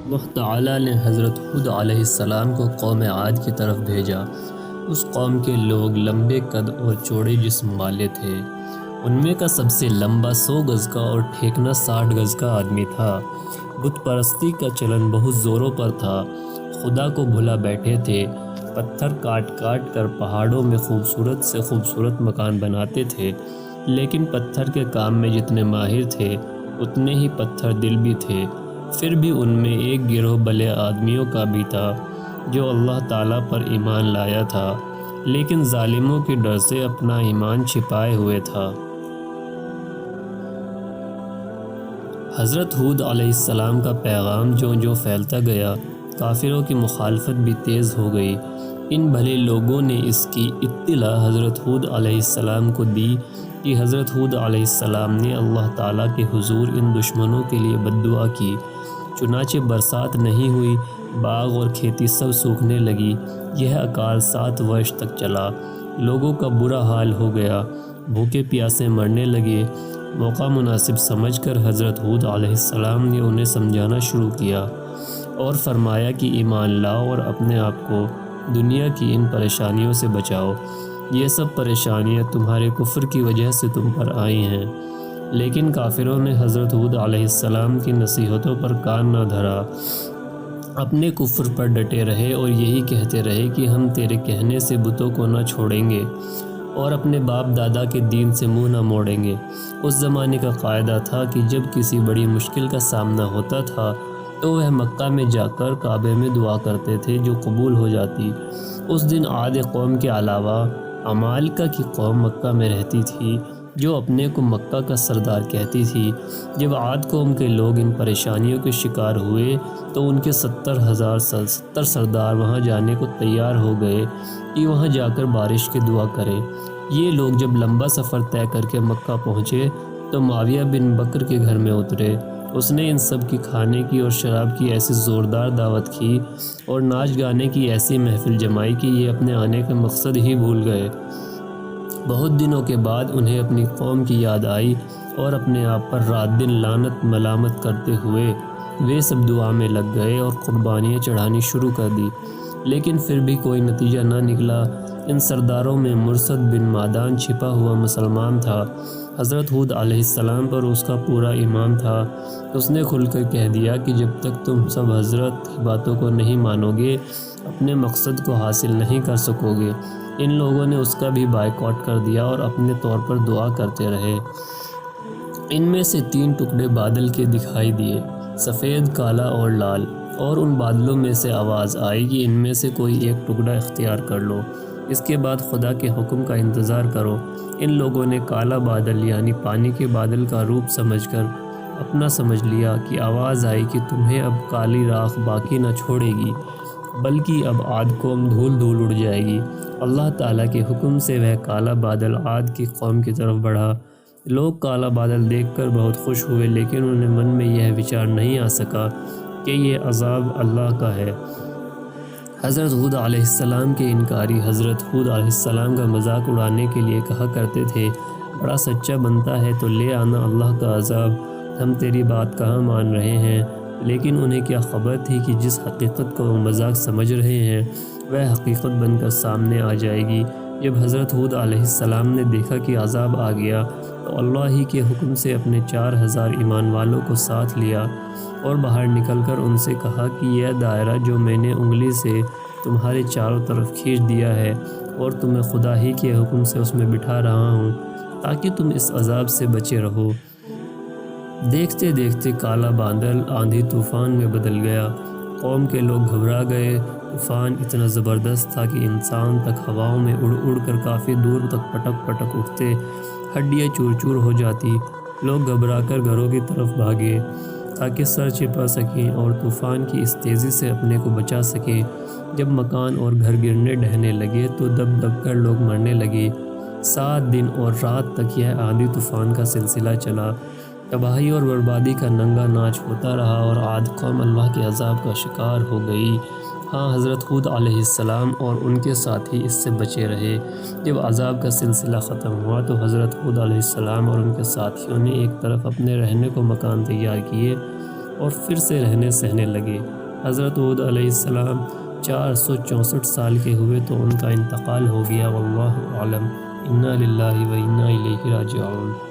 اللہ تعالیٰ نے حضرت ہود علیہ السلام کو قوم عاد کی طرف بھیجا۔ اس قوم کے لوگ لمبے قد اور چوڑے جسم والے تھے۔ ان میں کا سب سے لمبا 100 گز کا اور ٹھیکنا 60 گز کا آدمی تھا۔ بت پرستی کا چلن بہت زوروں پر تھا۔ خدا کو بھلا بیٹھے تھے۔ پتھر کاٹ کاٹ کر پہاڑوں میں خوبصورت سے خوبصورت مکان بناتے تھے، لیکن پتھر کے کام میں جتنے ماہر تھے اتنے ہی پتھر دل بھی تھے۔ پھر بھی ان میں ایک گروہ بھلے آدمیوں کا بھی تھا جو اللہ تعالیٰ پر ایمان لایا تھا، لیکن ظالموں کے ڈر سے اپنا ایمان چھپائے ہوئے تھا۔ حضرت ہود علیہ السلام کا پیغام جو پھیلتا گیا، کافروں کی مخالفت بھی تیز ہو گئی۔ ان بھلے لوگوں نے اس کی اطلاع حضرت ہود علیہ السلام کو دی کہ حضرت ہود علیہ السلام نے اللہ تعالیٰ کے حضور ان دشمنوں کے لیے بد دعا کی۔ چنانچہ برسات نہیں ہوئی، باغ اور کھیتی سب سوکھنے لگی۔ یہ اکال 7 ورش تک چلا۔ لوگوں کا برا حال ہو گیا، بھوکے پیاسے مرنے لگے۔ موقع مناسب سمجھ کر حضرت ہود علیہ السلام نے انہیں سمجھانا شروع کیا اور فرمایا کہ ایمان لاؤ اور اپنے آپ کو دنیا کی ان پریشانیوں سے بچاؤ۔ یہ سب پریشانیاں تمہارے کفر کی وجہ سے تم پر آئی ہیں۔ لیکن کافروں نے حضرت ہود علیہ السلام کی نصیحتوں پر کان نہ دھرا، اپنے کفر پر ڈٹے رہے اور یہی کہتے رہے کہ ہم تیرے کہنے سے بتوں کو نہ چھوڑیں گے اور اپنے باپ دادا کے دین سے منہ نہ موڑیں گے۔ اس زمانے کا قاعدہ تھا کہ جب کسی بڑی مشکل کا سامنا ہوتا تھا تو وہ مکہ میں جا کر کعبے میں دعا کرتے تھے جو قبول ہو جاتی۔ اس دن عاد قوم کے علاوہ عمالقہ کی قوم مکہ میں رہتی تھی جو اپنے کو مکہ کا سردار کہتی تھی۔ جب عاد قوم کے لوگ ان پریشانیوں کے شکار ہوئے تو ان کے 70,000 سردار وہاں جانے کو تیار ہو گئے کہ وہاں جا کر بارش کی دعا کریں۔ یہ لوگ جب لمبا سفر طے کر کے مکہ پہنچے تو معاویہ بن بکر کے گھر میں اترے۔ اس نے ان سب کی کھانے کی اور شراب کی ایسی زوردار دعوت کی اور ناچ گانے کی ایسی محفل جمائی کہ یہ اپنے آنے کا مقصد ہی بھول گئے۔ بہت دنوں کے بعد انہیں اپنی قوم کی یاد آئی اور اپنے آپ پر رات دن لعنت ملامت کرتے ہوئے وہ سب دعا میں لگ گئے اور قربانیاں چڑھانی شروع کر دی، لیکن پھر بھی کوئی نتیجہ نہ نکلا۔ ان سرداروں میں مرثد بن مادان چھپا ہوا مسلمان تھا۔ حضرت ہود علیہ السلام پر اس کا پورا ایمان تھا۔ اس نے کھل کر کہہ دیا کہ جب تک تم سب حضرت کی باتوں کو نہیں مانو گے اپنے مقصد کو حاصل نہیں کر سکو گے۔ ان لوگوں نے اس کا بھی بائیکاٹ کر دیا اور اپنے طور پر دعا کرتے رہے۔ ان میں سے 3 ٹکڑے بادل کے دکھائی دیے، سفید، کالا اور لال، اور ان بادلوں میں سے آواز آئی کہ ان میں سے کوئی ایک ٹکڑا اختیار کر لو، اس کے بعد خدا کے حکم کا انتظار کرو۔ ان لوگوں نے کالا بادل یعنی پانی کے بادل کا روپ سمجھ کر اپنا سمجھ لیا کہ آواز آئی کہ تمہیں اب کالی راکھ باقی نہ چھوڑے گی، بلکہ اب عاد قوم دھول دھول اڑ جائے گی۔ اللہ تعالیٰ کے حکم سے وہ کالا بادل عاد کی قوم کی طرف بڑھا۔ لوگ کالا بادل دیکھ کر بہت خوش ہوئے، لیکن انہیں من میں یہ وچار نہیں آ سکا کہ یہ عذاب اللہ کا ہے۔ حضرت ہود علیہ السلام کے انکاری حضرت ہود علیہ السلام کا مذاق اڑانے کے لیے کہا کرتے تھے، بڑا سچا بنتا ہے تو لے آنا اللہ کا عذاب، ہم تیری بات کہاں مان رہے ہیں۔ لیکن انہیں کیا خبر تھی کہ جس حقیقت کو وہ مذاق سمجھ رہے ہیں وہ حقیقت بن کر سامنے آ جائے گی۔ جب حضرت ہود علیہ السلام نے دیکھا کہ عذاب آ گیا تو اللہ ہی کے حکم سے اپنے 4,000 ایمان والوں کو ساتھ لیا اور باہر نکل کر ان سے کہا کہ یہ دائرہ جو میں نے انگلی سے تمہارے چاروں طرف کھینچ دیا ہے اور تمہیں خدا ہی کے حکم سے اس میں بٹھا رہا ہوں تاکہ تم اس عذاب سے بچے رہو۔ دیکھتے دیکھتے کالا بادل آندھی طوفان میں بدل گیا۔ قوم کے لوگ گھبرا گئے۔ طوفان اتنا زبردست تھا کہ انسان تک ہواؤں میں اڑ اڑ کر کافی دور تک پٹک پٹک اٹھتے، ہڈیاں چور چور ہو جاتی۔ لوگ گھبرا کر گھروں کی طرف بھاگے تاکہ سر چھپا سکیں اور طوفان کی اس تیزی سے اپنے کو بچا سکیں۔ جب مکان اور گھر گرنے ڈھہنے لگے تو دب دب کر لوگ مرنے لگے۔ 7 دن اور رات تک یہ آندھی طوفان کا سلسلہ چلا۔ تباہی اور بربادی کا ننگا ناچ ہوتا رہا اور عاد قوم اللہ کے عذاب کا شکار ہو گئی۔ ہاں، حضرت ہود علیہ السلام اور ان کے ساتھی اس سے بچے رہے۔ جب عذاب کا سلسلہ ختم ہوا تو حضرت ہود علیہ السلام اور ان کے ساتھیوں نے ایک طرف اپنے رہنے کو مکان تیار کیے اور پھر سے رہنے سہنے لگے۔ حضرت ہود علیہ السلام 464 سال کے ہوئے تو ان کا انتقال ہو گیا۔ واللہ اعلم۔ انا للہ و انا الیہ راجعون۔